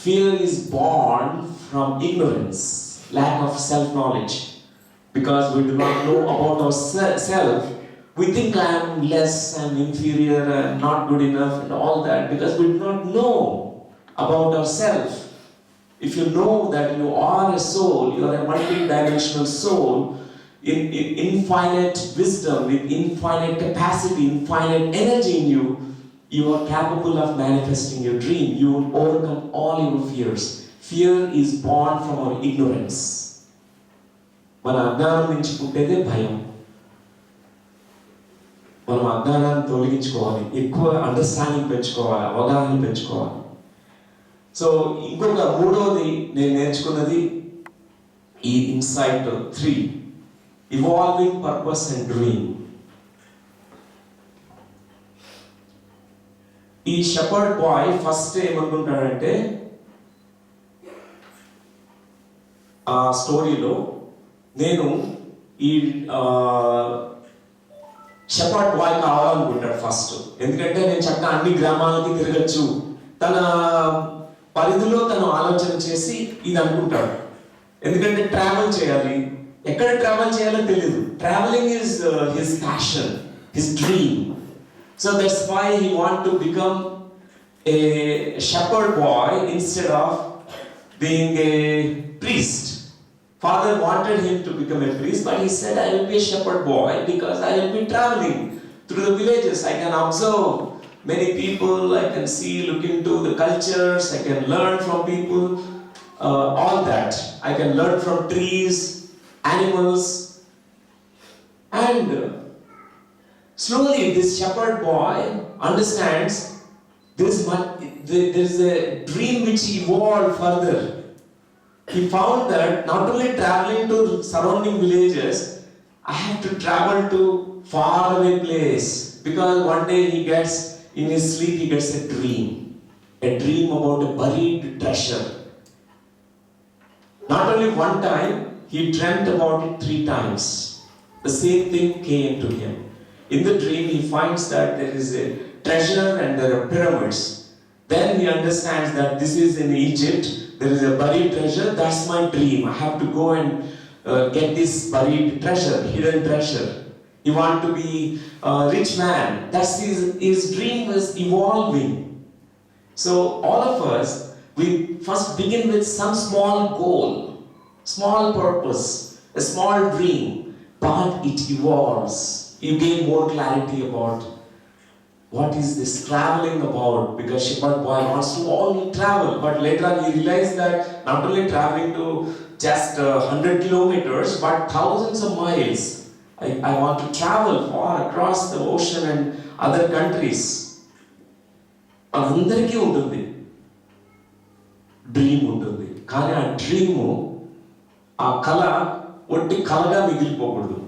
fear is born from ignorance, lack of self-knowledge. Because we do not know about ourselves, we think I am less, I am inferior, I am not good enough and all that, because we do not know about ourselves. If you know that you are a soul, you are a multi-dimensional soul, in infinite wisdom, with infinite capacity, infinite energy in you, you are capable of manifesting your dream. You will overcome all your fears. Fear is born from our ignorance. మన అజ్ఞానం నుంచి పుట్టేదే భయం. మనం అజ్ఞానాన్ని తొలగించుకోవాలి, ఎక్కువ understanding పెంచుకోవాలి, అవగాహన పెంచుకోవాలి. సో ఇంకొక మూడోది నేను నేర్చుకున్నది ఈ insight 3, evolving purpose and dream. ఈ షెపర్డ్ బాయ్ ఫస్ట్ ఏమనుకుంటాడంటే, ఆ స్టోరీలో నేను ఈ షెపర్డ్ బాయ్ కావాలనుకుంటాడు ఫస్ట్. ఎందుకంటే నేను చక్కగా అన్ని గ్రామాలకి తిరగచ్చు, తన పరిధిలో తను ఆలోచన చేసి ఇది అనుకుంటాడు. ఎందుకంటే ట్రావెల్ చేయాలి, ఎక్కడ ట్రావెల్ చేయాలో తెలియదు. Travelling is his passion, his dream. So that's why he want to become a shepherd boy instead of being a priest. Father wanted him to become a priest, but he said, I will be a shepherd boy because I will be traveling through the villages. I can observe many people, I can see, look into the cultures, I can learn from people, all that. I can learn from trees, animals, and slowly this shepherd boy understands there is a dream which evolved further. He found that not only traveling to surrounding villages, I have to travel to far away place, because one day he gets, in his sleep he gets a dream about a buried treasure. Not only one time, he dreamt about it 3 times. The same thing came to him. In the dream, he finds that there is a treasure and there are pyramids. Then he understands that this is in Egypt, there is a buried treasure, that's my dream. I have to go and get this buried treasure, hidden treasure. He wants to be a rich man. That's his dream is evolving. So all of us, we first begin with some small goal, small purpose, a small dream, but it evolves. You gain more clarity about what is this traveling about, because shepherd boy wants to only travel, but later on he realized that not only traveling to just 100 kilometers, but thousands of miles. I want to travel far across the ocean and other countries. అందరికీ ఉంటుంది dream ఉంటుంది, కానీ ఆ dream, ఆ కళ ఒట్టి కళగా మిగిలిపోకూడదు.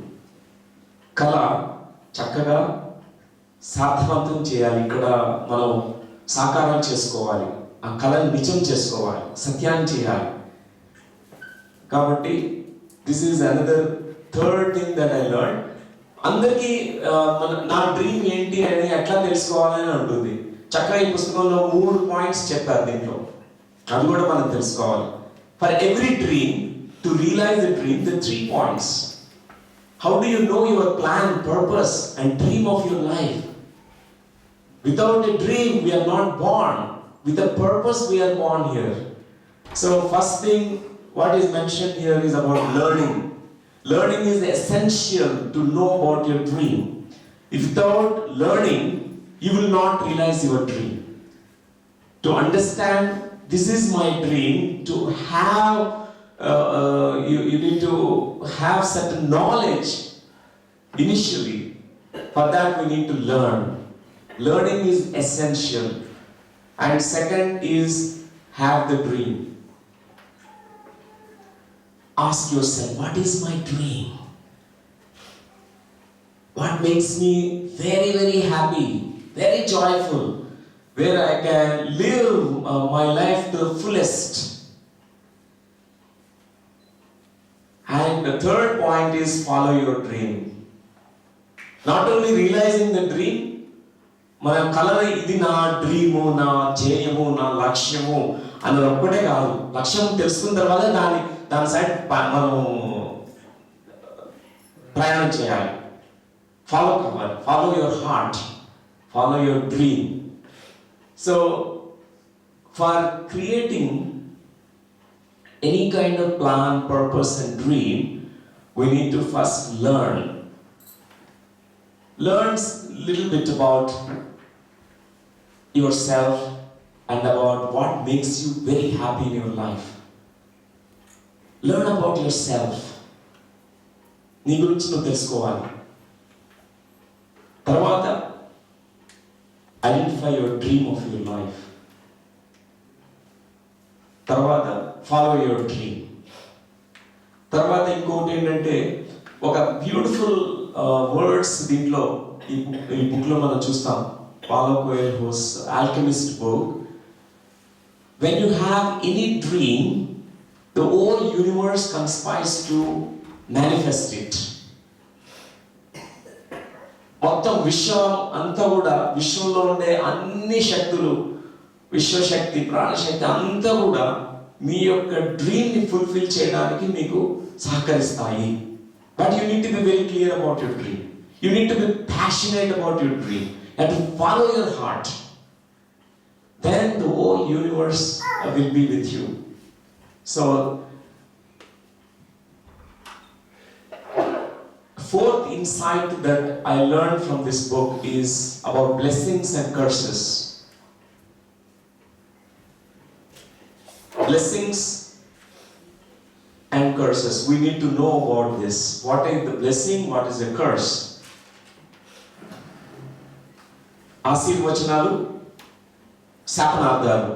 కళ చక్కగా సార్థవంతం చేయాలి, ఇక్కడ మనం సాకారం చేసుకోవాలి, ఆ కళను నిజం చేసుకోవాలి, సత్యాన్ని చేయాలి. కాబట్టి this is another third thing that I learn. అందరికీ నా డ్రీమ్ ఏంటి అని ఎట్లా తెలుసుకోవాలని ఉంటుంది. చక్కగా ఈ పుస్తకంలో 3 పాయింట్స్ చెప్పారు దీంట్లో, అది కూడా మనం తెలుసుకోవాలి. For every dream, to realise the dream, the 3 points. How do you know your plan, purpose and dream of your life? Without a dream, we are not born. With a purpose, we are born here. So first thing, what is mentioned here is about learning. Learning is essential to know about your dream. If without learning, you will not realize your dream. To understand, this is my dream, to have you need to have certain knowledge initially. For that we need to learn. Learning is essential. And second is have the dream. Ask yourself, what is my dream? What makes me very, very happy, very joyful, where I can live my life to the fullest. And the third point is follow your dream. Not only realizing the dream, మన కళ ఇది నా dream, నా ధ్యేయము, నా లక్ష్యము అన్నది ఒక్కటే కాదు. లక్ష్యం తెలుసుకున్న తర్వాత దాని సైడ్ మనం ప్రయాణం చేయాలి, ఫాలో కావాలి. Follow your heart, follow your dream. So for creating any kind of plan, purpose and dream, we need to first learn little bit about yourself and about what makes you very happy in your life. Learn about yourself. నీ గురించి నువ్వు తెలుసుకోవాలి. తర్వాత identify your dream of your life. తర్వాత follow your dream. తర్వాత ఇంకోటి ఏంటంటే, ఒక బ్యూటిఫుల్ వర్డ్స్ దీంట్లో ఈ బుక్లో మనం చూస్తాం. Paulo Coelho's Alchemist book. When you have any dream, the whole universe conspires to manifest it. మొత్తం విశ్వం అంతా కూడా, విశ్వంలో ఉండే అన్ని శక్తులు, విశ్వశక్తి, ప్రాణశక్తి అంతా కూడా మీ యొక్క డ్రీమ్ని ఫుల్ఫిల్ చేయడానికి మీకు సహకరిస్తాయి. But you need to be very clear about your dream. You need to be passionate about your dream. You have to follow your heart. Then the whole universe will be with you. So, fourth insight that I learned from this book is about blessings and curses. Blessings and curses. We need to know about this. What is the blessing? What is the curse? ఆశీర్వచనాలు, శాపనార్థాలు.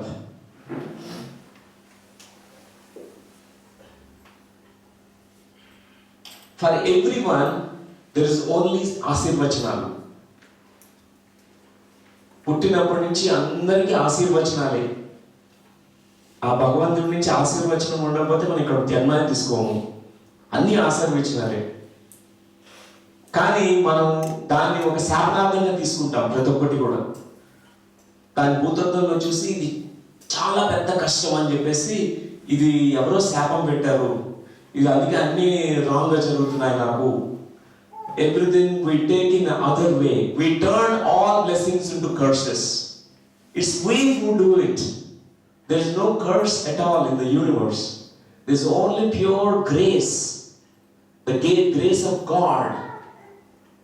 For everyone, there is only ఆశీర్వచనాలు. పుట్టినప్పటి నుంచి అందరికీ ఆశీర్వచనాలే. ఆ భగవంతుడి నుంచి ఆశీర్వచనం ఉండకపోతే మనం ఇక్కడ జన్మని తీసుకోము. అన్ని ఆశీర్వచనాలే. కానీ మనం దాన్ని ఒక శాపనార్థంగా తీసుకుంటాం ప్రతి ఒక్కటి కూడా. దాని భూతత్వంలో చూసి ఇది చాలా పెద్ద కష్టం అని చెప్పేసి, ఇది ఎవరో శాపం పెట్టారు, ఇది అందుకే అన్ని రాంగ్గా జరుగుతున్నాయి నాకు. Everything we take in another way. We turn all blessings into curses. It's we who do it. There is no curse at all in the universe. There is only pure grace, the grace of God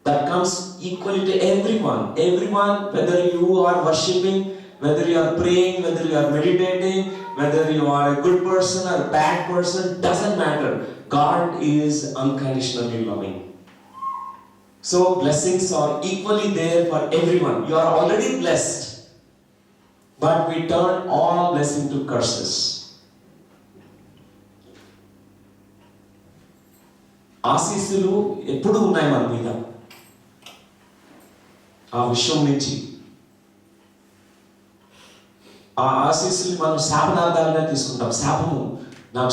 that comes equally to everyone. Everyone, whether you are worshipping, whether you are praying, whether you are meditating, whether you are a good person or a bad person, doesn't matter. God is unconditionally loving. So blessings are equally there for everyone. You are already blessed, but we turn all blessings to curses. ఆశీస్సులు ఎప్పుడు ఉన్నాయి మన మీద, ఆ విశ్వం నుంచి. ఆ ఆశీస్సులు మనం శాపనార్థాలుగా తీసుకుంటాం. శాపము, నాకు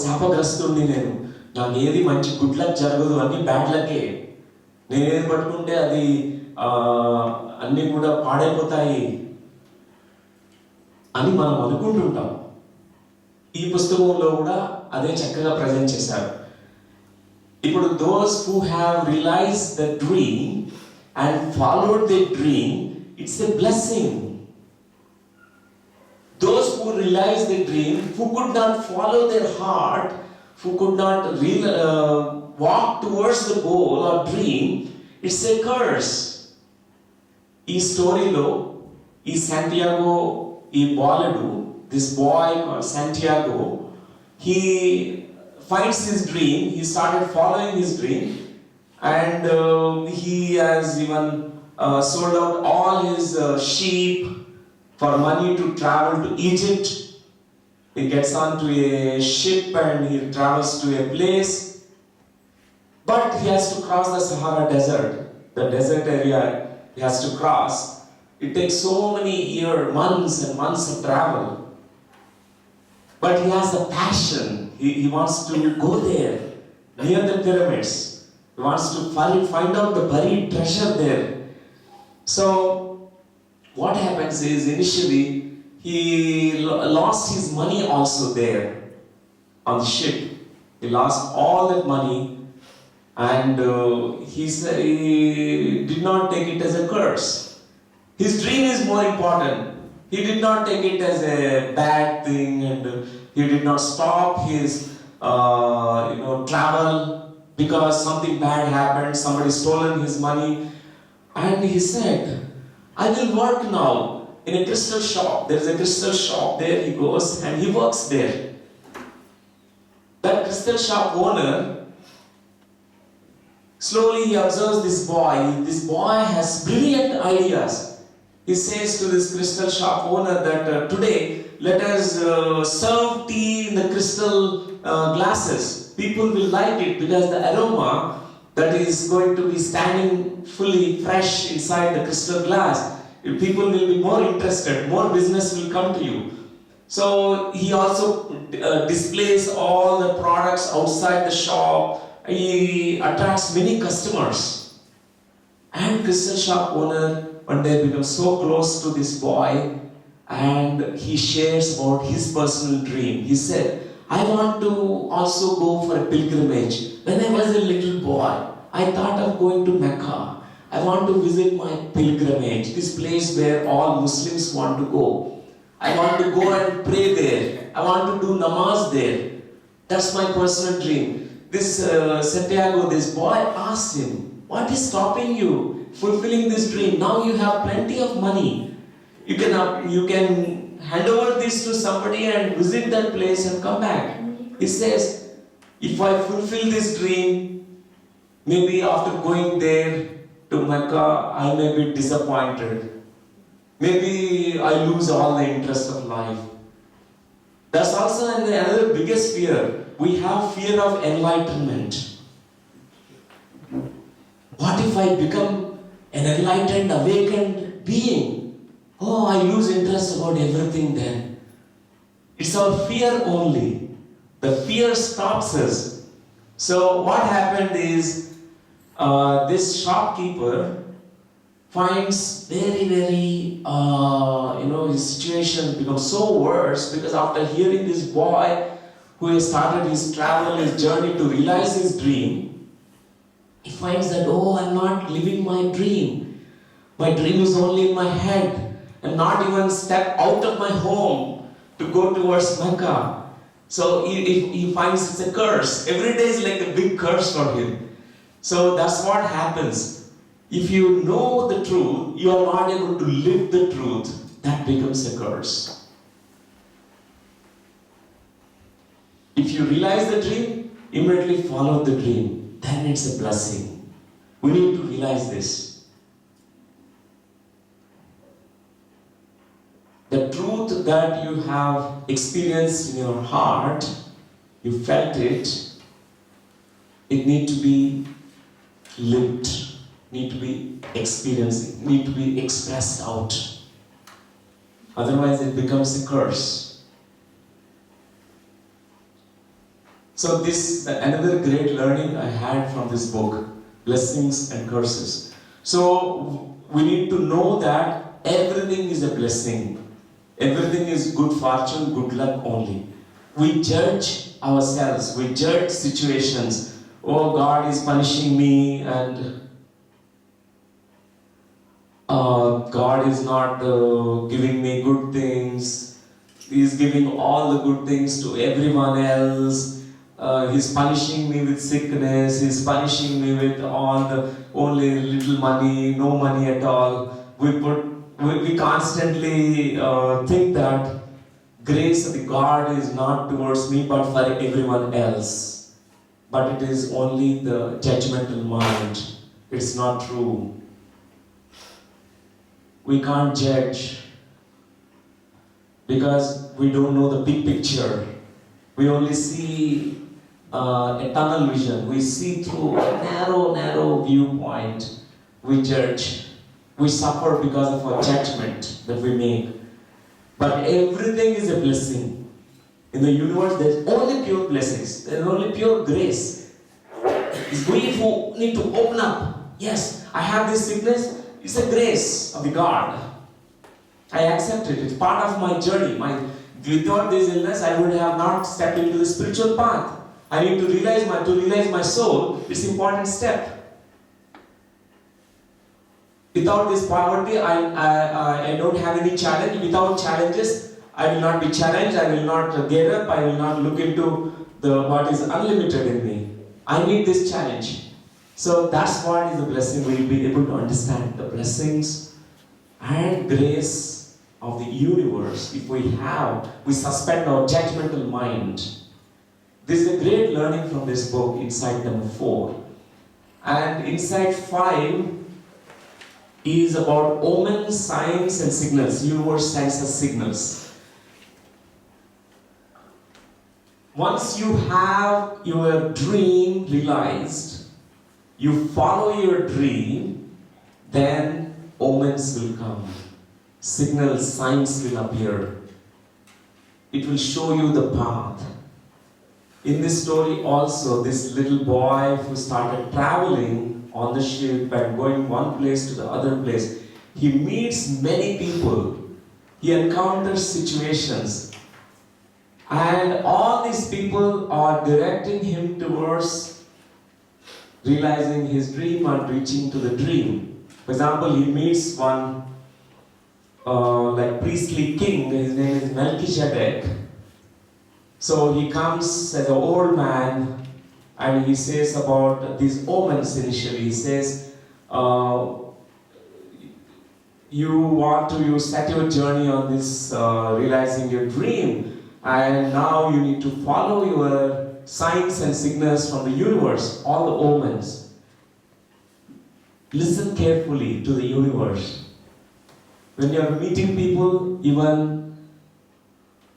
శాపగ్రస్తుడిని నేను, నాకు ఏది మంచి గుడ్ లక్ జరగదు, అన్ని బ్యాడ్ లక్కే. నేనేది పట్టుకుంటే అది అన్నీ కూడా పాడైపోతాయి అని మనం అనుకుంటుంటాం. ఈ పుస్తకంలో కూడా అదే చక్కగా ప్రజెంట్ చేశారు. ఇప్పుడు those who have realized the dream and followed the dream, it's a blessing. Those who realized the dream, who could not follow their heart, who could not walk towards the goal or dream, it's a curse. ఈ స్టోరీలో ఈ Santiago, ఈ బాలుడు, this boy called Santiago, he finds his dream, he started following his dream, and he has even sold out all his sheep for money to travel to Egypt. He gets onto a ship and he travels to a place, but he has to cross the Sahara Desert, the desert area he has to cross. It takes so many months and months of travel, but he has the passion. He wants to go there, near the pyramids. He wants to find out the buried treasure there. So what happens is, initially he lost his money also there on the ship. He lost all that money, and he said he did not take it as a curse. His dream is more important. He did not take it as a bad thing, and he did not stop his travel because something bad happened, somebody stolen his money. And he said, I will work now in a crystal shop. There is a crystal shop there. He goes and he works there. That crystal shop owner, slowly he observes this boy. This boy has brilliant ideas. He says to this crystal shop owner that today let us serve tea in the crystal glasses. People will like it because the aroma that is going to be standing fully fresh inside the crystal glass. People will be more interested, more business will come to you. So he also displays all the products outside the shop. He attracts many customers. And crystal shop owner one day becomes so close to this boy, and he shares about his personal dream. He said, I want to also go for a pilgrimage. When I was a little boy, I thought of going to Mecca. I want to visit my pilgrimage, this place where all Muslims want to go. I want to go and pray there. I want to do namaz there. That's my personal dream. This Santiago, this boy asked him, what is stopping you fulfilling this dream? Now you have plenty of money. You can hand over this to somebody and visit that place and come back. He says, if I fulfill this dream, maybe after going there to Mecca, I may be disappointed. Maybe I lose all the interest of life. That's also another biggest fear. We have fear of enlightenment. What if I become an enlightened, awakened being? Oh, I lose interest about everything then. It's our fear only. The fear stops us. So what happened is, this shopkeeper finds very, his situation becomes so worse because after hearing this boy who has started his travel, his journey to realize his dream, he finds that, oh, I'm not living my dream. My dream is only in my head. I'm not even step out of my home to go towards Mecca. So he finds it's a curse. Every day is like a big curse for him. So that's what happens. If you know the truth, you are not able to live the truth, that becomes a curse. If you realize the dream, immediately follow the dream. Then it's a blessing. We need to realize this. The truth that you have experienced in your heart, you felt it, it needs to be lived, need to be experienced, need to be expressed out. Otherwise it becomes a curse. So this, another great learning I had from this book, Blessings and Curses. So we need to know that everything is a blessing. Everything is good fortune, good luck only. We judge ourselves, we judge situations. Oh, God is punishing me, and God is not giving me good things. He is giving all the good things to everyone else. He's punishing me with sickness. He's punishing me with all the only little money, no money at all. We constantly think that grace of the God is not towards me but for everyone else. But it is only the judgmental mind. It's not true. We can't judge because we don't know the big picture. We only see a tunnel vision. We see through a narrow viewpoint. We judge. We suffer because of our judgment that we make. But everything is a blessing. In the universe, there's only pure blessings. There's only pure grace. It's we who need to open up. Yes, I have this sickness. It's a grace of the God. I accept it. It's part of my journey. Without this illness, I would have not stepped into the spiritual path. I need to realize my soul. It's an important step. Without this poverty, I don't have any challenge. Without challenges, I will not be challenged. I will not get up. I will not look into what is unlimited in me. I need this challenge. So that's what is the blessing. We'll be able to understand the blessings and grace of the universe if we suspend our judgmental mind. This is a great learning from this book, Insight number 4. And Insight 5 is about omens, signs and signals. Universe sends us signals. Once you have your dream realized, you follow your dream, then omens will come. Signals, signs will appear. It will show you the path. In this story also, this little boy who started traveling on the ship and going one place to the other place, he meets many people. He encounters situations. And all these people are directing him towards realizing his dream and reaching to the dream. For example, he meets one priestly king. His name is Melchizedek. So he comes as an old man and he says about these omens initially. He says, you set your journey on this realizing your dream, and now you need to follow your signs and signals from the universe, all the omens. Listen carefully to the universe. When you are meeting people, even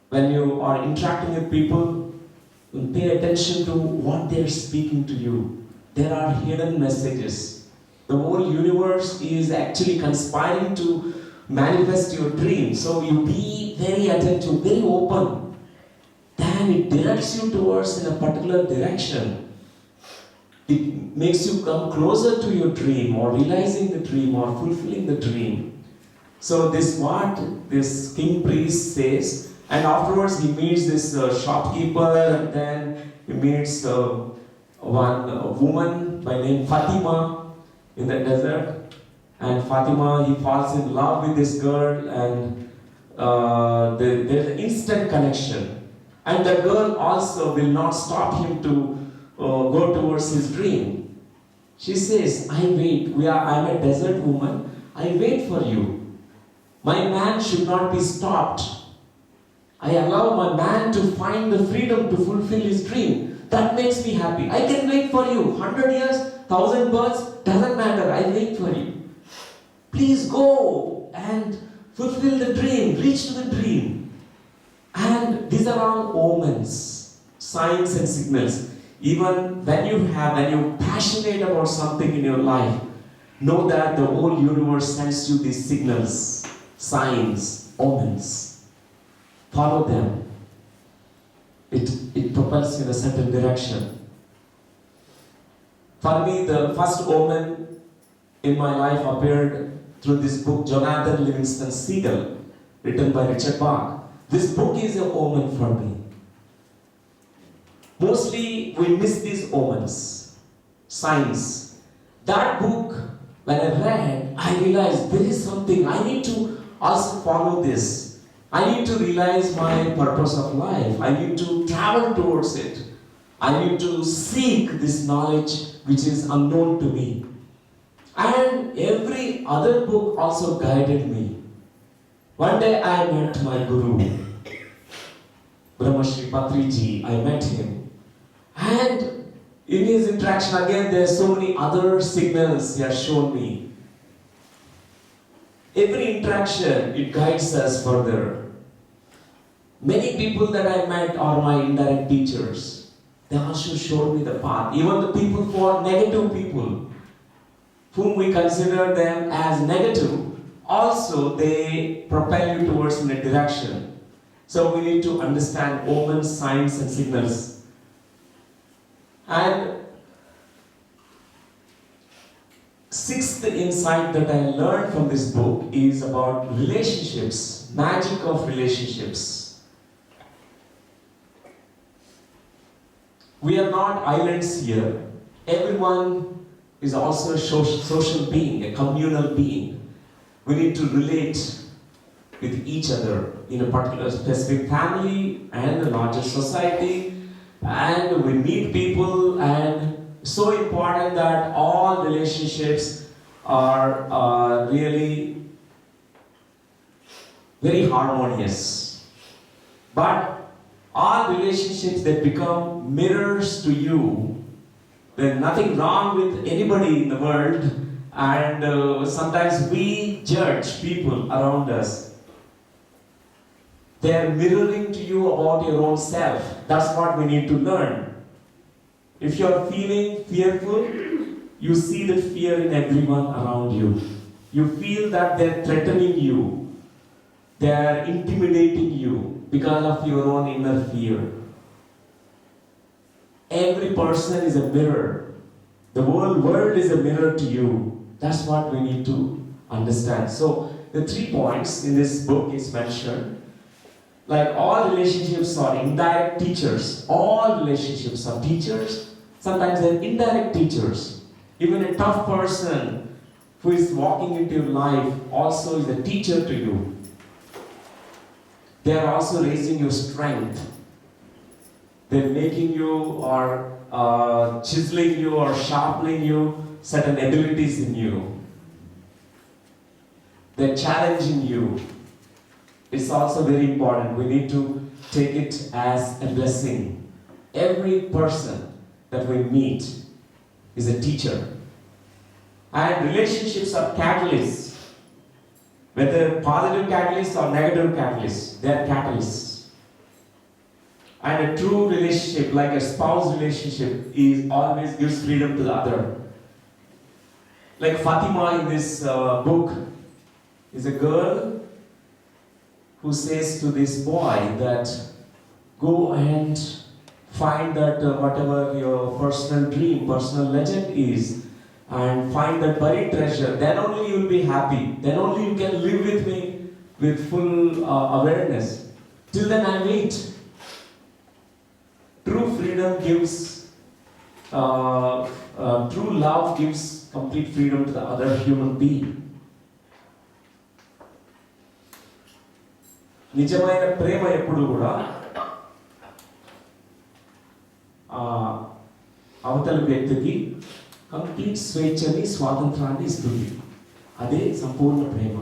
when you are interacting with people, pay attention to what they are speaking to you. There are hidden messages. The whole universe is actually conspiring to manifest your dream. So you be very attentive, very open. Then it directs you towards in a particular direction. It makes you come closer to your dream, or realizing the dream, or fulfilling the dream. So this what this king priest says, and afterwards he meets this shopkeeper, and then he meets one woman by name Fatima in the desert. And Fatima, he falls in love with this girl, and there's an instant connection. And the girl also will not stop him to go towards his dream. She says, I'm a desert woman, I wait for you. My man should not be stopped. I allow my man to find the freedom to fulfill his dream. That makes me happy. I can wait for you. 100 years, 1,000 births, doesn't matter. I wait for you. Please go and fulfill the dream. Reach to the dream. And these are all omens, signs and signals. Even when you're passionate about something in your life, know that the whole universe sends you these signals, signs, omens. Follow them. It propels you in a certain direction. For me, the first omen in my life appeared through this book, Jonathan Livingston Seagull, written by Richard Bach. This book is an omen for me. Mostly we miss these omens, signs. That book, when I read, I realized there is something. I need to also follow this. I need to realize my purpose of life. I need to travel towards it. I need to seek this knowledge which is unknown to me. And every other book also guided me. One day I met my Guru, Brahmashri Patriji. I met him. And in his interaction again, there are so many other signals he has shown me. Every interaction, it guides us further. Many people that I met are my indirect teachers. They also showed me the path. Even the people who are negative people, whom we consider them as negative, also they propel you towards in a direction. So we need to understand omens, signs and signals. And Sixth insight that I learned from this book is about relationships, magic of relationships. We are not islands here. Everyone is also a social being, a communal being. We need to relate with each other in a particular specific family and a larger society, and we meet people, and so important that all relationships are really very harmonious. But all relationships that become mirrors to you, there's nothing wrong with anybody in the world, and sometimes we judge people around us. They are mirroring to you about your own self. That's what we need to learn. If you are feeling fearful, you see that fear in everyone around you. You feel that they're threatening you. They are intimidating you because of your own inner fear. Every person is a mirror. The whole world is a mirror to you. That's what we need to understand. So, the 3 points in this book is mentioned. Like all relationships are indirect teachers. All relationships are teachers. Sometimes they're indirect teachers. Even a tough person who is walking into your life also is a teacher to you. They are also raising your strength. They're making you or chiseling you or sharpening you, certain abilities in you. They're challenging you. It's also very important. We need to take it as a blessing. Every person that we meet is a teacher. And relationships are catalysts. Whether positive catalysts or negative catalysts, they are catalysts. And a true relationship, like a spouse relationship, is always gives freedom to the other. Like Fatima in this book is a girl who says to this boy that go and find that whatever your personal dream, personal legend is, and find that buried treasure. Then only you will be happy. Then only you can live with me with full awareness. Till then I wait. True freedom gives, true love gives complete freedom to the other human being. నిజమైన ప్రేమ ఎప్పుడు కూడా అవతల వ్యక్తికి complete స్వేచ్ఛని, స్వాతంత్రాన్ని ఇస్తుంది. అదే సంపూర్ణ ప్రేమ.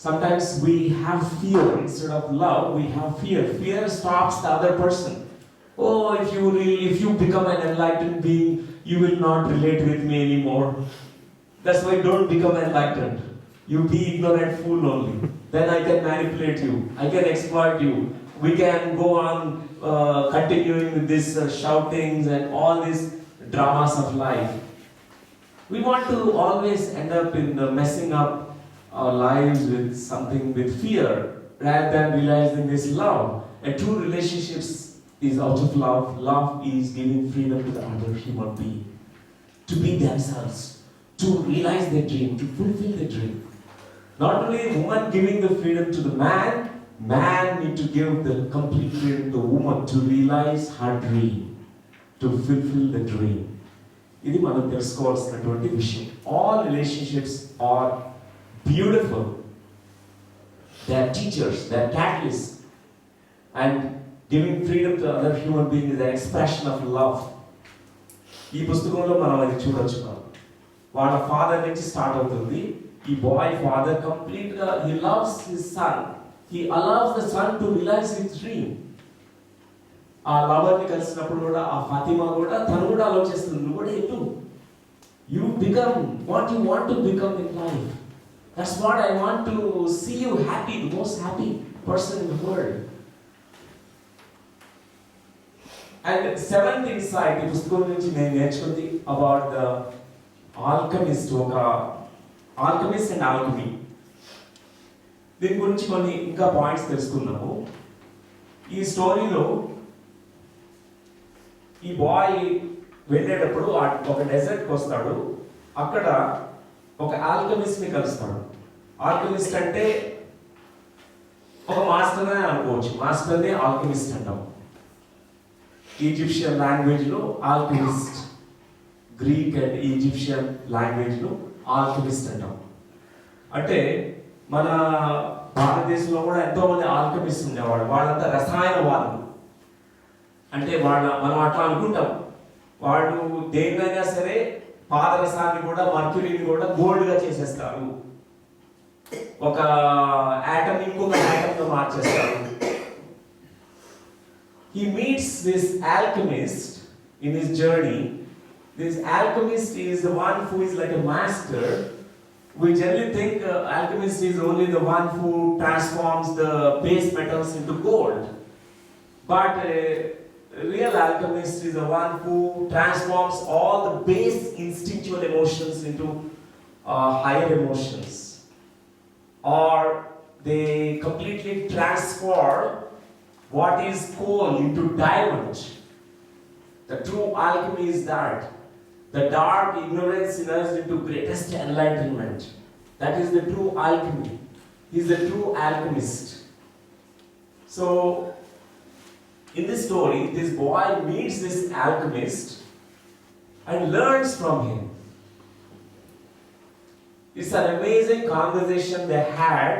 Sometimes we have fear instead of love. We have fear. Fear stops the other person. Oh, if you become an enlightened being, you will not relate with me anymore. That's why don't become enlightened. You be ignorant fool only. Then I can manipulate you. I can exploit you. We can go on continuing with this shoutings and all these dramas of life. We want to always end up in messing up our lives with something with fear rather than realizing this love. A true relationship is out of love. Love is giving freedom to the other human being to be themselves, to realize their dream, to fulfill their dream. Not only woman giving the freedom to the man need to give the complete freedom to the woman to realize her dream, to fulfill the dream. ఇది మనం తెలుసుకోవాల్సినటువంటి విషయం. All relationships are beautiful. They are teachers, they are catalysts. And giving freedom to other human being is an expression of love. ఈ పుస్తకంలో మనం అది చూడొచ్చు. వాళ్ళ ఫాదర్ నుంచి స్టార్ట్ అవుతుంది. ఈ బాయ్ ఫాదర్ కంప్లీట్ గా he loves his son. He allows the son to realize his dream. ఆ లవర్ ని కలిసినప్పుడు కూడా ఆ ఫాతిమా కూడా తను కూడా ఆలోచిస్తుంది, నువ్వు కూడా ఎటు, you become what you want to become in life. That's what I want to see you happy, the most happy person in the world. And seventh insight ఈ పుస్తకం నుంచి నేను నేర్చుకుంది about the alchemist, ఒక alchemist and alchemy. దీని గురించి కొన్ని ఇంకా పాయింట్స్ తెలుసుకున్నాము. ఈ స్టోరీలో ఈ బాయ్ వెళ్ళేటప్పుడు ఒక డెజర్ట్కి వస్తాడు. అక్కడ ఒక ఆల్కమిస్ట్ని కలుస్తాడు. ఆల్కమిస్ట్ అంటే ఒక మాస్టర్ అని అనుకోవచ్చు. మాస్టర్ని ఆల్కమిస్ట్ అంటాం. ఈజిప్షియన్ లాంగ్వేజ్లో ఆల్కమిస్ట్, గ్రీక్ అండ్ ఈజిప్షియన్ లాంగ్వేజ్లో ఆల్కమిస్ట్ అంటాం. అంటే మన భారతదేశంలో కూడా ఎంతోమంది ఆల్కమిస్ట్ ఉండేవాడు. వాళ్ళంతా రసాయనవాదులు. అంటే మనం అట్లా అనుకుంటాం, వాళ్ళు దేన్నైనా సరే పాదరసాన్ని కూడా, మర్క్యూరీని కూడా గోల్డ్గా చేసేస్తారు, ఒక ఆటమ్ ఇంకొక ఆటమ్గా మార్చేస్తారు. He meets this alchemist in his journey. This alchemist is the one who is like a master. We generally think alchemist is only the one who transforms the base metals into gold. But real alchemist is the one who transforms all the base instinctual emotions into higher emotions. Or they completely transform what is coal into diamond. The true alchemy is that. The dark ignorance in us into greatest enlightenment. That is the true alchemy. He is the true alchemist. So, in this story, this boy meets this alchemist and learns from him. It's an amazing conversation they had,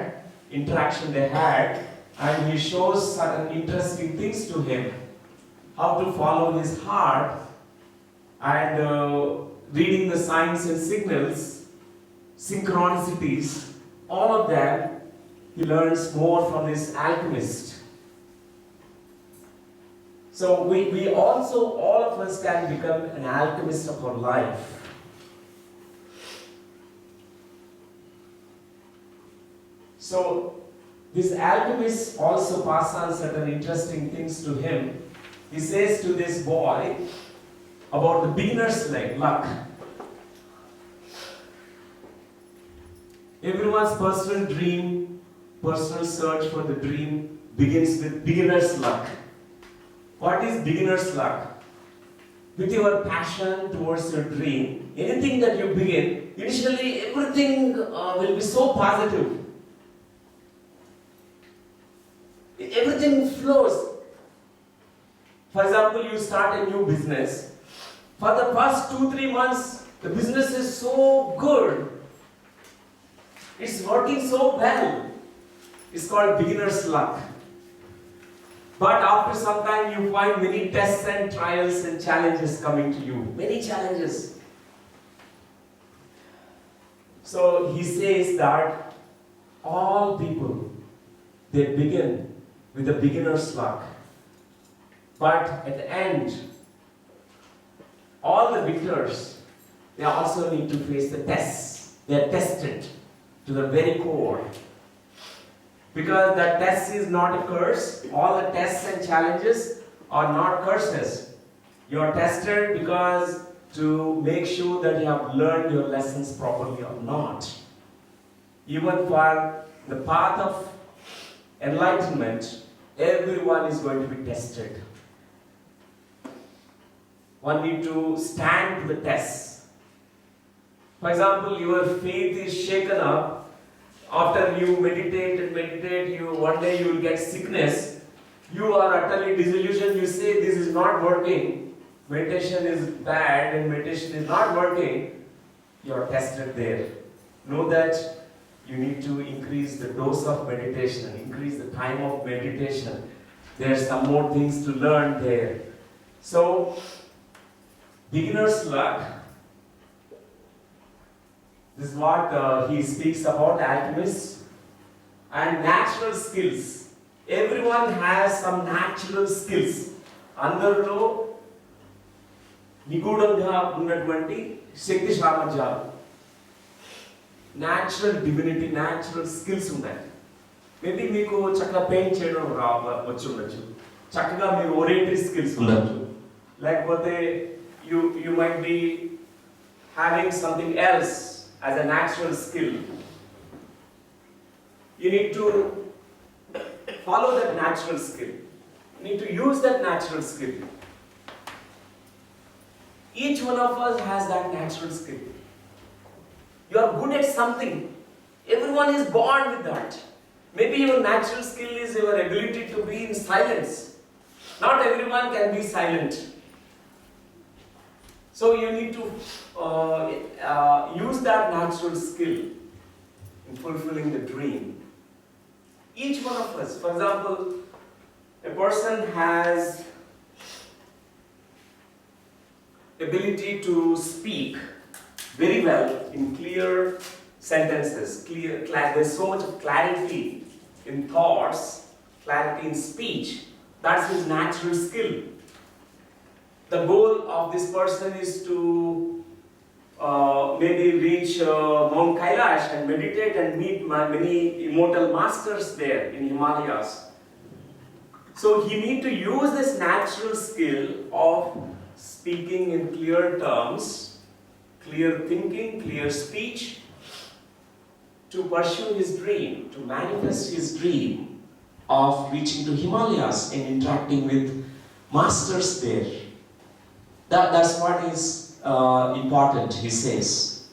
interaction they had, and he shows certain interesting things to him. How to follow his heart, and reading the signs and signals, synchronicities, all of that he learns more from this alchemist. So we also, all of us can become an alchemist of our life. So this alchemist also passes on certain interesting things to him. He says to this boy about the beginner's luck. Everyone's personal dream, personal search for the dream begins with beginner's luck. What is beginner's luck? With your passion towards your dream, anything that you begin, initially everything will be so positive. Everything flows. For example, you start a new business. For the first 2-3 months, the business is so good. It's working so well. It's called beginner's luck. But after some time, you find many tests and trials and challenges coming to you. Many challenges. So he says that all people, they begin with a beginner's luck. But at the end, all the victors, they also need to face the tests. They are tested to the very core. Because that test is not a curse. All the tests and challenges are not curses. You are tested because to make sure that you have learned your lessons properly or not. Even for the path of enlightenment, everyone is going to be tested. One need to stand to the test. For example, your faith is shaken up. After you meditate and meditate, one day you will get sickness. You are utterly disillusioned. You say, this is not working. Meditation is bad and meditation is not working. You are tested there. Know that you need to increase the dose of meditation, increase the time of meditation. There are some more things to learn there. So, beginner's luck. This is what he speaks about, alchemists. And natural skills. Everyone has some natural skills. Andarlo నిగూఢంగా ఉన్నటువంటి శక్తి సామర్థ్యాలు, natural divinity, natural skills ఉన్నాయి. Maybe మీకు చక్కగా paint చేయడం వచ్చి ఉండొచ్చు, చక్కగా మీరు ఓరియంటరీ స్కిల్స్ ఉండొచ్చు, లేకపోతే you might be having something else as a natural skill. You need to follow that natural skill. You need to use that natural skill. Each one of us has that natural skill. You are good at something. Everyone is born with that. Maybe your natural skill is your ability to be in silence. Not everyone can be silent. So you need to use that natural skill in fulfilling the dream. Each one of us, for example, a person has ability to speak very well in clear sentences, there's so much of clarity in thoughts, clarity in speech. That's his natural skill. The goal of this person is to maybe reach Mount Kailash and meditate and meet many immortal masters there in Himalayas. So he needs to use this natural skill of speaking in clear terms, clear thinking, clear speech, to pursue his dream, to manifest his dream of reaching to Himalayas and interacting with masters there. That's what is important, he says.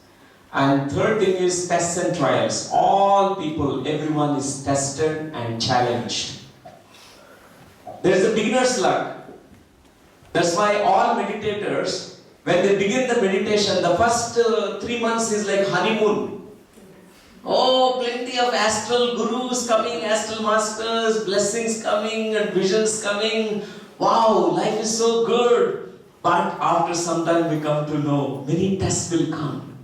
And third thing is tests and trials. All people, everyone is tested and challenged. There is a beginner's luck. That's why all meditators, when they begin the meditation, the first 3 months is like honeymoon. Oh, plenty of astral gurus coming, astral masters, blessings coming and visions coming. Wow, life is so good. But after some time we come to know, many tests will come.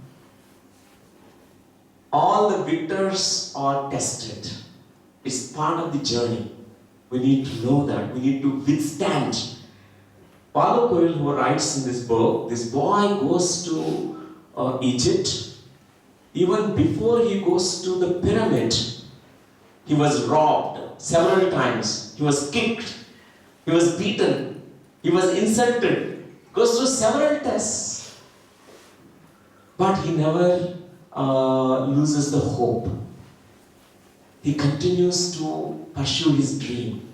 All the victors are tested. It's part of the journey. We need to know that. We need to withstand. Paulo Coelho, who writes in this book, this boy goes to Egypt. Even before he goes to the pyramid, he was robbed several times. He was kicked. He was beaten. He was insulted. Goes through several tests. But he never loses the hope. He continues to pursue his dream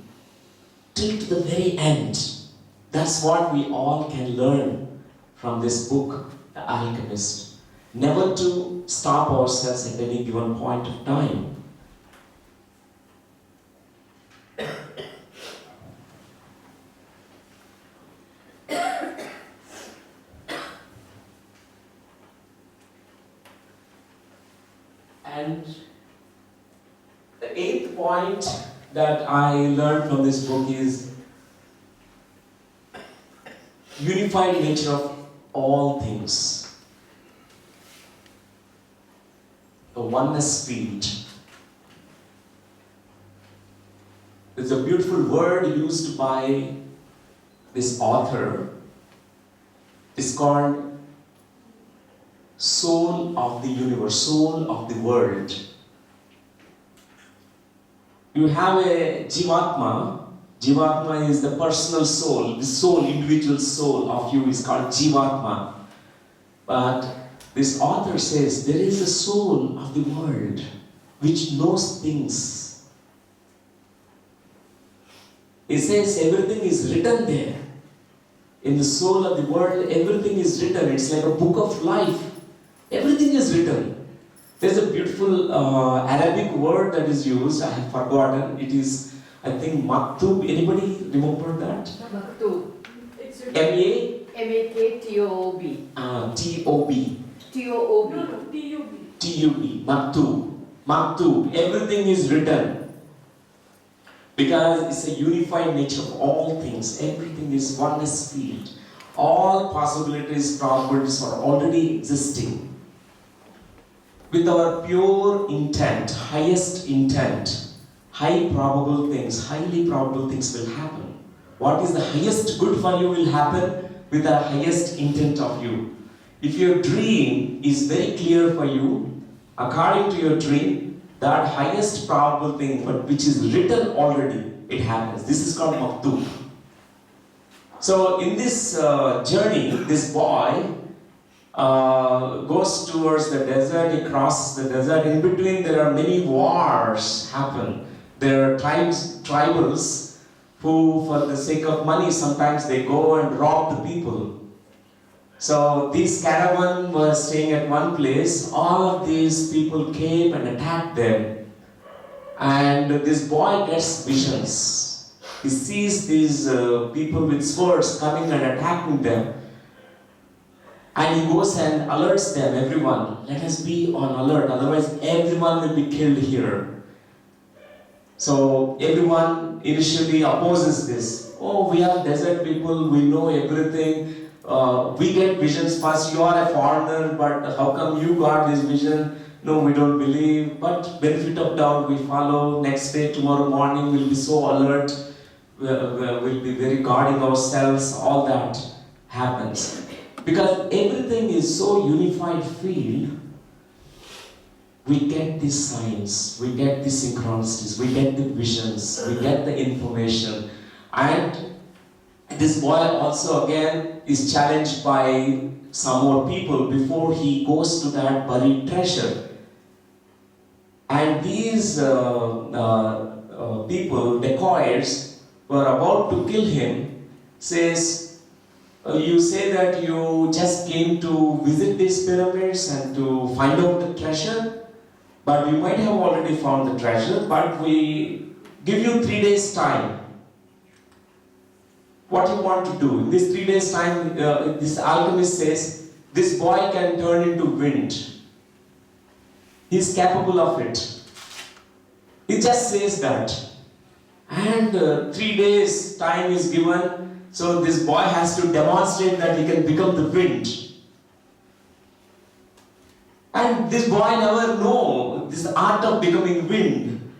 till to the very end. That's what we all can learn from this book, The Alchemist. Never to stop ourselves at any given point of time. And the 8th point that I learned from this book is unified nature of all things. The oneness field. There's a beautiful word used by this author. It's called soul of the universe, soul of the world. You have a Jivatma. Jivatma is the personal soul, the soul, individual soul of you is called Jivatma. But this author says there is a soul of the world which knows things. He says everything is written there. In the soul of the world, everything is written. It's like a book of life. Everything is written. There's a beautiful Arabic word that is used. I have forgotten. It is, I think, maktub. Anybody remember that? Maktub. M-A? M-A-K-T-O-O-B. T-O-B. T-O-O-B. No, T-U-B. T-U-B. Maktub. Maktub. Everything is written. Because it's a unified nature of all things. Everything is oneness field. All possibilities, probabilities are already existing. With our pure intent, highest intent, highly probable things will happen. What is the highest good for you will happen with the highest intent of you. If your dream is very clear for you, according to your dream, that highest probable thing, but which is written already, it happens. This is called maktub. So in this journey, this boy goes towards the desert, he crosses the desert. In between there are many wars happen. There are tribals who for the sake of money sometimes they go and rob the people. So this caravan was staying at one place. All of these people came and attacked them. And this boy gets visions. He sees these people with swords coming and attacking them. And he goes and alerts them, everyone, let us be on alert, otherwise everyone will be killed here. So everyone initially opposes this. Oh, we are desert people, we know everything. We get visions first. You are a foreigner, but how come you got this vision? No, we don't believe. But benefit of doubt, we follow. Next day, tomorrow morning, we'll be so alert. We'll be very guarding ourselves. All that happens. Because everything is so unified field, we get these signs, we get the synchronicities, we get the visions, we get the information. And this boy also again is challenged by some more people before he goes to that buried treasure. And these people, dacoits, were about to kill him, says, you say that you just came to visit these pyramids and to find out the treasure, but you might have already found the treasure, but we give you 3 days time. What you want to do? In this 3 days time, this alchemist says, this boy can turn into wind. He is capable of it. He just says that. And 3 days time is given. So this boy has to demonstrate that he can become the wind. And this boy never knows this art of becoming wind.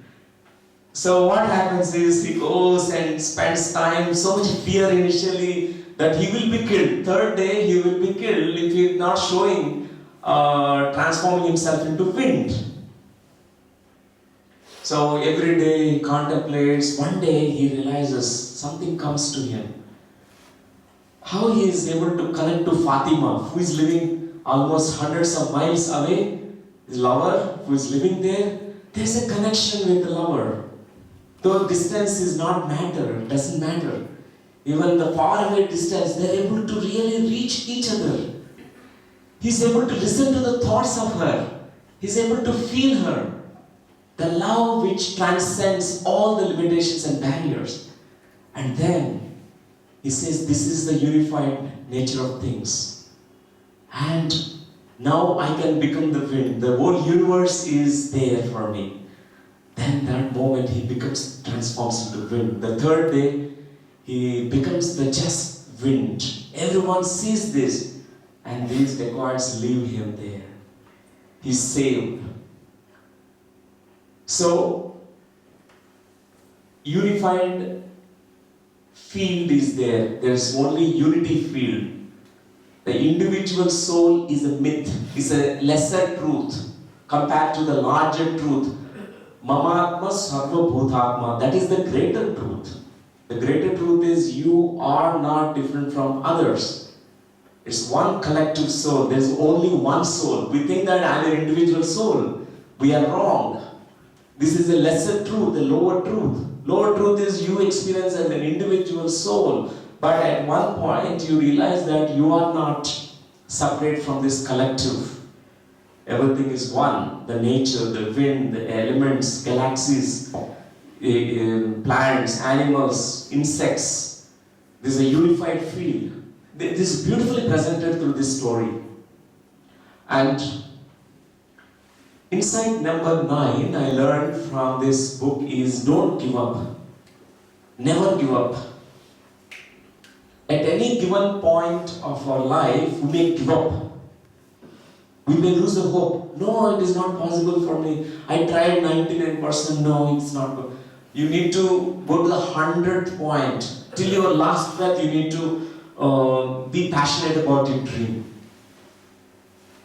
So what happens is he goes and spends time, so much fear initially that he will be killed. Third day he will be killed if he is not showing, transforming himself into wind. So every day he contemplates. One day he realizes something comes to him. How he is able to connect to Fatima, who is living almost hundreds of miles away, his lover who is living there. There's a connection with the lover. Though distance is not matter, it doesn't matter. Even the far away distance, they're able to really reach each other. He's able to listen to the thoughts of her. He's able to feel her. The love which transcends all the limitations and barriers. And then he says, this is the unified nature of things. And now I can become the wind. The whole universe is there for me. Then that moment he transforms into wind. The third day, he becomes the just wind. Everyone sees this. And these dacoits leave him there. He's saved. So, unified field is there. There's only unity field. The individual soul is a myth, is a lesser truth compared to the larger truth. Mamatma sarva bhutatma, that is the greater truth. The greater truth is you are not different from others. It's one collective soul. There's only one soul. We think that I'm an individual soul. We are wrong. This is a lesser truth, the lower truth. Lower truth is you experience as an individual soul. But at one point you realize that you are not separate from this collective. Everything is one. The nature, the wind, the elements, galaxies, plants, animals, insects. This is a unified field. This is beautifully presented through this story. And insight number 9 I learned from this book is don't give up. Never give up. At any given point of our life, we may give up. We may lose the hope. No, it is not possible for me. I tried 99%. No, it's not good. You need to go to the 100th point. Till your last breath, you need to be passionate about your dream.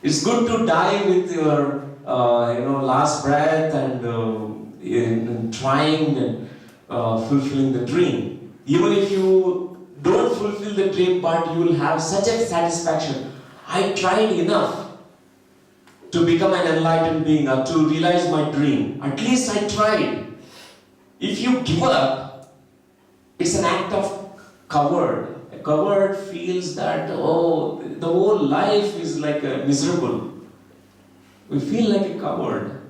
It's good to die with your last breath and in trying and fulfilling the dream. Even if you don't fulfill the dream, but you will have such a satisfaction. I tried enough to become an enlightened being or to realize my dream. At least I tried. If you give up, it's an act of coward, coward feels that, oh, the whole life is like miserable. We feel like a coward.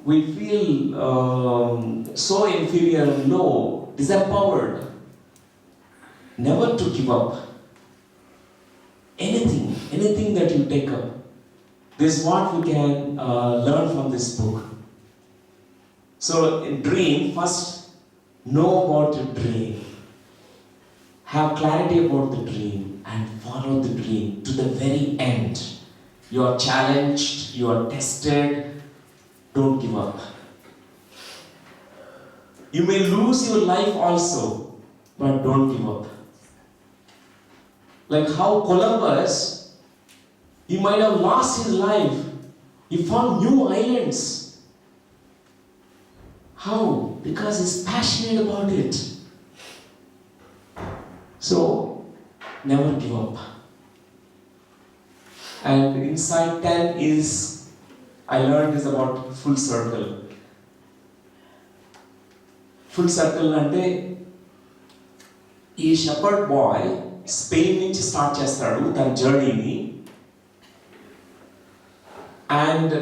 We feel so inferior, low, disempowered. Never to give up. Anything that you take up. This is what we can learn from this book. So, in dream, first know about your dream. Have clarity about the dream and follow the dream to the very end. You are challenged, you are tested. Don't give up. You may lose your life also, but don't give up. Like how Columbus, he might have lost his life. He found new islands. How? Because he's passionate about it. So, never give up. And inside 10 is, I learned is about full circle. Full circle అంటే ఈ shepherd boy Spain నుంచి start చేస్తాడు తన జర్నీని. And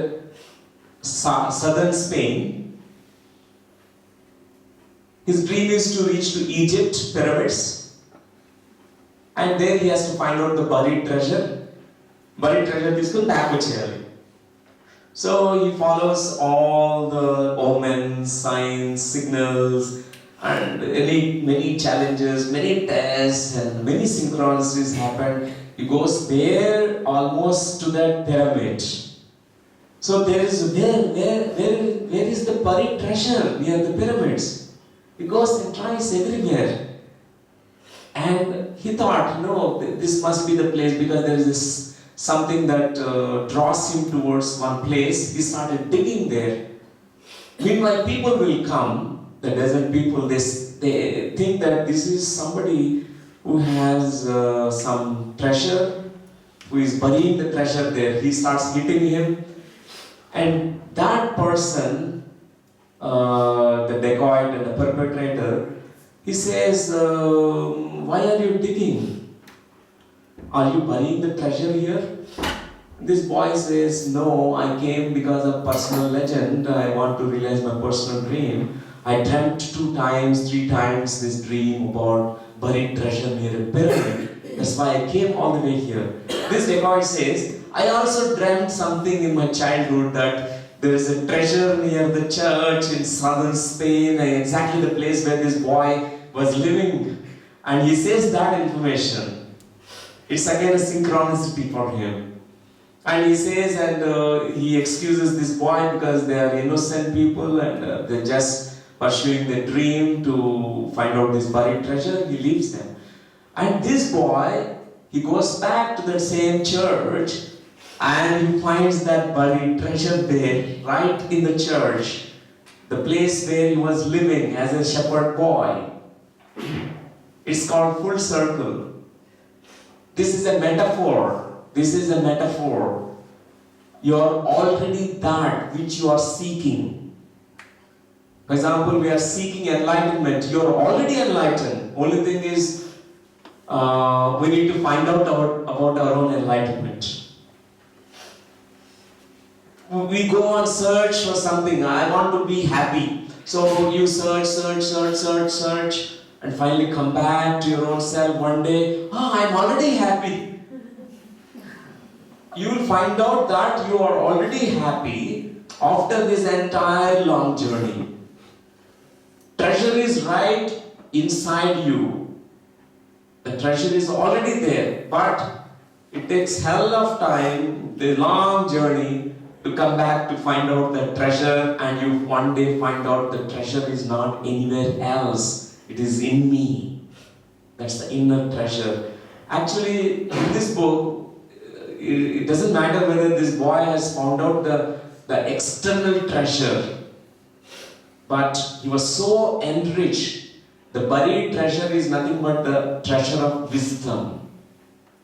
southern Spain, his dream is to reach to Egypt pyramids, and there he has to find out the buried treasure తీసుకుని back వచ్చేయాలి. So he follows all the omens, signs, signals, and many challenges, many tests, and many synchronicities happen. He goes there almost to that pyramid. So there is where is the buried treasure near the pyramids? He goes and tries everywhere. And he thought, no, this must be the place because there is this something that draws him towards one place. He started digging there. Meanwhile, people will come, the desert people, they think that this is somebody who has some treasure, who is burying the treasure there. He starts hitting him. And that person, the dacoit and the perpetrator, he says, why are you digging? Are you burying the treasure here? This boy says, no, I came because of personal legend. I want to realize my personal dream. I dreamt 2 times, 3 times this dream about buried treasure near a pyramid. That's why I came all the way here. This dacoit says, I also dreamt something in my childhood that there is a treasure near the church in southern Spain, exactly the place where this boy was living. And he says that information. It's again a synchronicity for him. And he says, and he excuses this boy because they are innocent people and they're just pursuing their dream to find out this buried treasure. He leaves them. And this boy, he goes back to the same church and he finds that buried treasure there, right in the church, the place where he was living as a shepherd boy. It's called full circle. This is a metaphor. This is a metaphor. You are already that which you are seeking. For example, we are seeking enlightenment. You are already enlightened. Only thing is, we need to find out about our own enlightenment. We go on search for something. I want to be happy. So you search, and finally come back to your own self one day. I'm already happy. You will find out that you are already happy after this entire long journey. Treasure is right inside you. The treasure is already there, but it takes hell of time, the long journey, to come back to find out the treasure, and you one day find out the treasure is not anywhere else. It is in me. That's the inner treasure. Actually, in this book, it doesn't matter whether this boy has found out the external treasure, but he was so enriched. The buried treasure is nothing but the treasure of wisdom.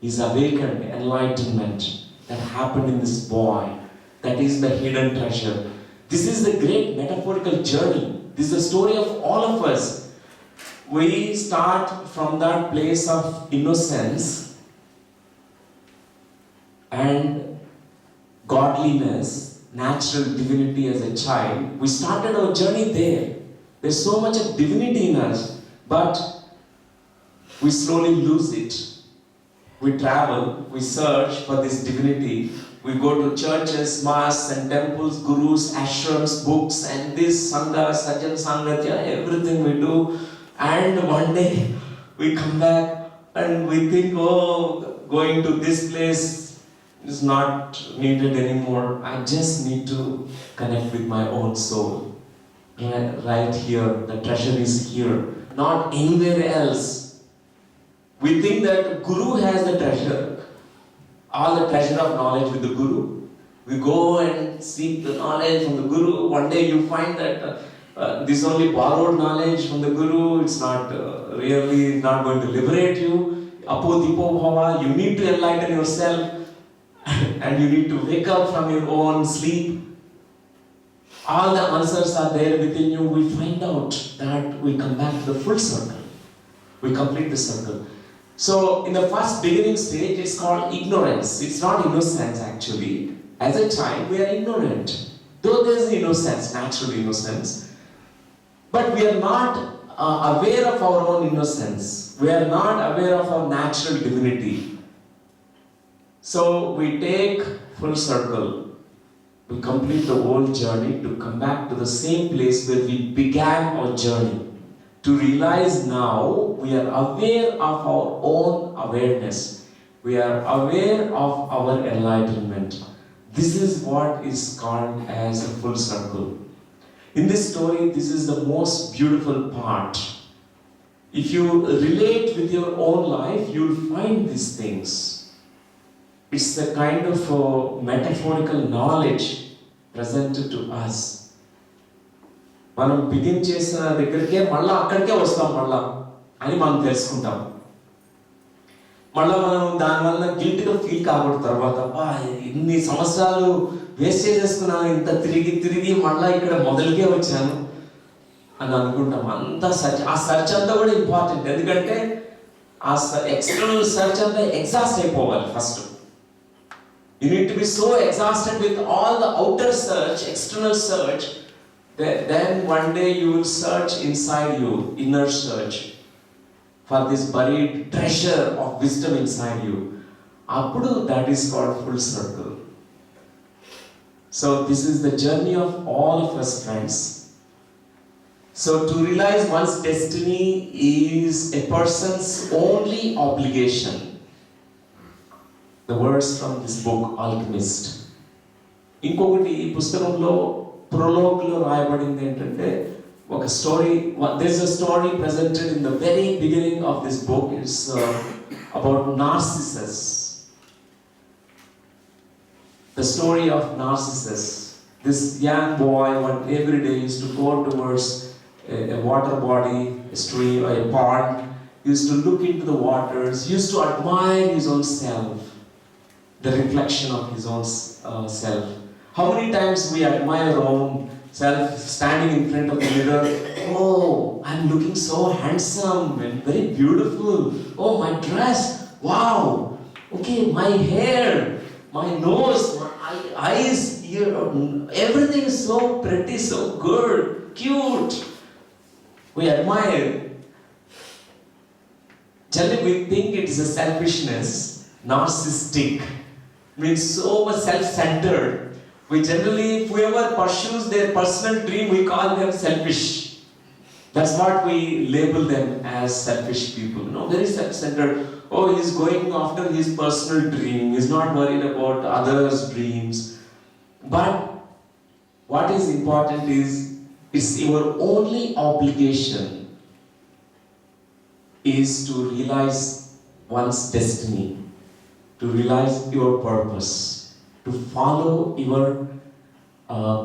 His awakened enlightenment that happened in this boy. That is the hidden treasure. This is the great metaphorical journey. This is the story of all of us. we start from that place of innocence and godliness, natural divinity as a child. We started our journey there. There's so much of divinity in us, but we slowly lose it. We travel, we search for this divinity. We go to churches, mosques and temples, gurus, ashrams, books, and this sangha, sajan sangatya, everything we do. And one day we come back and we think, oh, going to this place is not needed anymore. I just need to connect with my own soul. Right here, the treasure is here, not anywhere else. We think that Guru has the treasure, all the treasure of knowledge with the Guru. We go and seek the knowledge from the Guru. One day you find that this only borrowed knowledge from the Guru. It's not really not going to liberate you. Apo dipo bhava, you need to enlighten yourself and you need to wake up from your own sleep. All the answers are there within you. We find out that we come back to the full circle. We complete the circle. So, in the first beginning stage, it's called ignorance. It's not innocence actually. As a child, we are ignorant. Though there is innocence, natural innocence. But we are not aware of our own innocence. We are not aware of our natural divinity. So, we take full circle. We complete the whole journey to come back to the same place where we began our journey. To realize now we are aware of our own awareness. We are aware of our enlightenment. This is what is called as a full circle. In this story, this is the most beautiful part. If you relate with your own life, you will find these things. It's the kind of metaphorical knowledge presented to us. మనం begin చేసిన దగ్గరికే మళ్ళీ అక్కడికే వస్తాం మళ్ళా అని మనం తెలుసుకుంటాం. మళ్ళీ మనం దానివల్ల గిల్ట్గా ఫీల్ కాకూడదు. తర్వాత ఇన్ని సంవత్సరాలు వేస్ట్ చేసేసుకున్నాను, ఇంత తిరిగి మళ్ళీ ఇక్కడ మొదలుకే వచ్చాను అని అనుకుంటాం. అంతా సర్చ్, ఆ సర్చ్ అంతా కూడా ఇంపార్టెంట్. ఎందుకంటే ఆ ఎక్స్టర్నల్ సర్చ్ అంతా ఎగ్జాస్ట్ అయిపోవాలి first. You need to be so exhausted with all the outer search, external search. Then one day you will search inside you, inner search, for this buried treasure of wisdom inside you. Appudu that is called full circle. So this is the journey of all of us, friends. So to realize one's destiny is a person's only obligation. The words from this book, Alchemist. Inkokati ee pustakamlo prologue lo రాయబడింది ఏంటంటే ఒక story. There's a story presented in the very beginning of this book. It's about Narcissus. The story of Narcissus. This young boy, every day used to go towards a water body, a stream, a pond. He used to look into the waters. He used to admire his own self, the reflection of his own self. How many times we admire our own self standing in front of the mirror? Oh, I'm looking so handsome and very beautiful. Oh, my dress. Wow. Okay, my hair, my nose, my eyes, ear, everything is so pretty, so good, cute. We admire. Generally, we think it is a selfishness, narcissistic, means so much self-centered. We generally, whoever pursues their personal dream, we call them selfish. That's what we label them as, selfish people. Very self-centered. Oh, he's going after his personal dream. He's not worried about others' dreams. But what is important is, it's your only obligation is to realize one's destiny, to realize your purpose, to follow your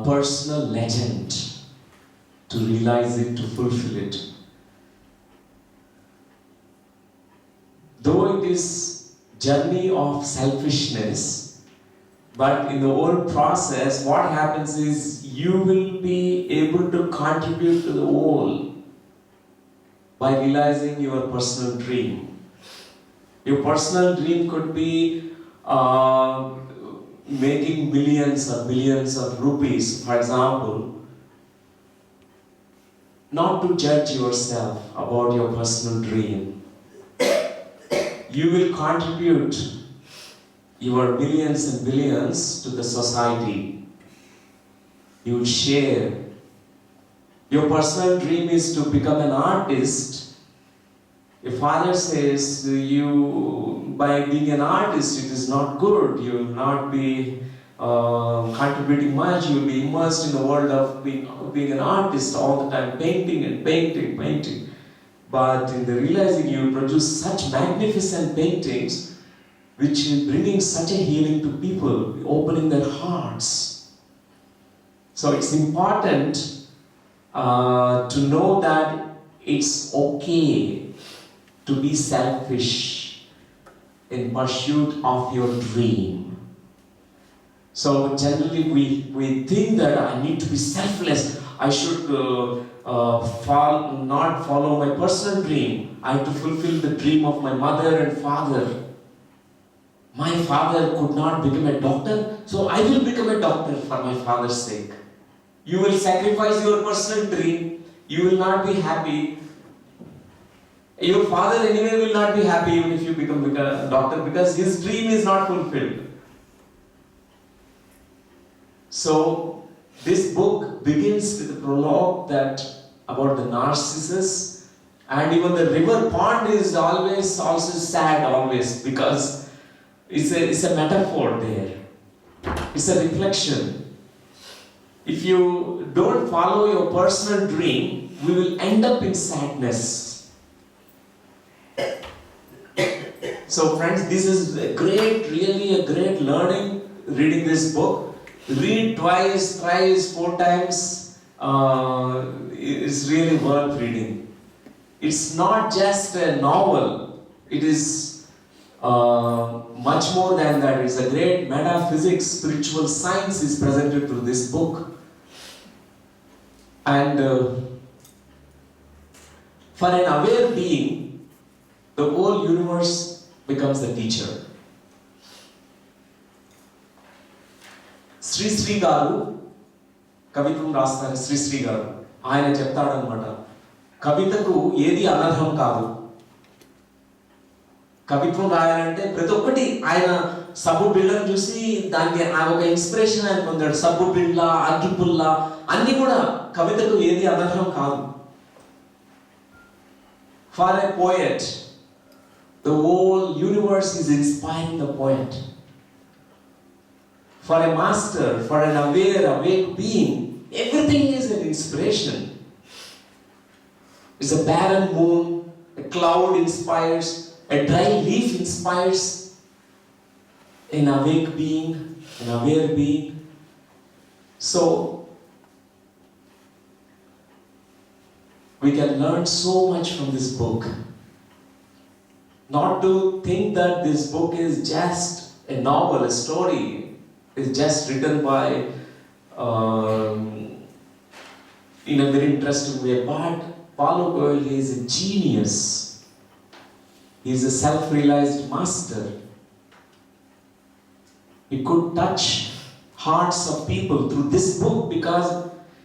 personal legend, to realize it, to fulfill it. Though it is journey of selfishness, but in the whole process, what happens is you will be able to contribute to the whole by realizing your personal dream. Your personal dream could be making millions or billions of rupees, for example. Not to judge yourself about your personal dream. You will contribute your millions and billions to the society. You will share. Your personal dream is to become an artist. Your father says you, by being an artist, it is not good. You will not be contributing much. You will be immersed in the world of being an artist all the time, painting and painting, painting. But in the realizing you produce such magnificent paintings, which is bringing such a healing to people, opening their hearts. So it's important to know that it's okay to be selfish in pursuit of your dream. So generally we think that I need to be selfless. I should not follow my personal dream. I have to fulfill the dream of my mother and father. My father could not become a doctor, so I will become a doctor for my father's sake. You will sacrifice your personal dream. You will not be happy. Your father anyway will not be happy even if you become a doctor, because his dream is not fulfilled. So this book begins with a prologue about the Narcissus, and even the river pond is always also sad always, because it's a metaphor there. It's a reflection. If you don't follow your personal dream, we will end up in sadness. So friends, this is really a great learning reading this book. Read twice, thrice, 4 times. It's really worth reading. It's not just a novel. It is much more than that. It's a great metaphysics, spiritual science is presented through this book. And for an aware being, the whole universe becomes the teacher. Shri garu కవిత్వం రాస్తారు. శ్రీ గారు ఆయన చెప్తాడనమాట, కవితకు ఏది అనర్హం కాదు. కవిత్వం రాయాలంటే ప్రతి ఒక్కటి ఆయన సబ్బు బిళ్ళను చూసి దానికి ఒక ఇన్స్పిరేషన్ ఆయన పొందాడు. సబ్బు బిళ్ళ, అగ్గిపుల్ల అన్ని కూడా కవితకు ఏది అనర్హం కాదు. For a poet, the whole universe is inspiring the poet. For a master, for an awake being, everything is an inspiration. It's a barren moon, a cloud inspires, a dry leaf inspires an awake being, an aware being. So, we can learn so much from this book. Not to think that this book is just a novel, a story. It's just written by in a very interesting way. But Paulo Coelho is a genius. He is a self-realized master. He could touch hearts of people through this book because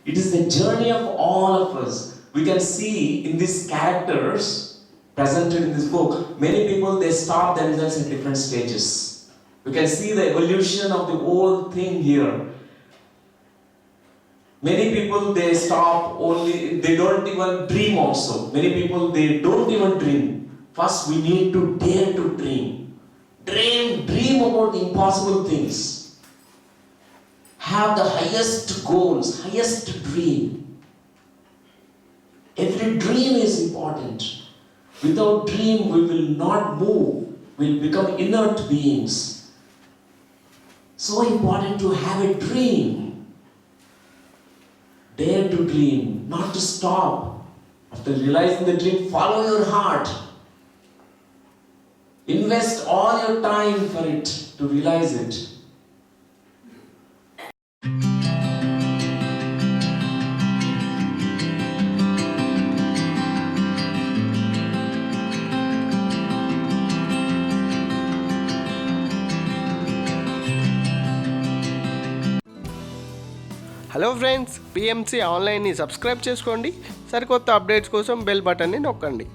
it is the journey of all of us. We can see in these characters presented in this book, many people, they stop themselves at different stages. You can see the evolution of the whole thing here. Many people, they stop only, they don't even dream also. Many people, they don't even dream. First, we need to dare to dream. Dream about the impossible things. Have the highest goals, highest dream. Every dream is important. Without dream, we will not move. We will become inert beings. So important to have a dream. Dare to dream, not to stop. After realizing the dream, follow your heart. Invest all your time for it, to realize it. Hello friends, PMC ఆన్లైన్ని subscribe చేసుకోండి. సరికొత్త updates కోసం bell బటన్ని నొక్కండి.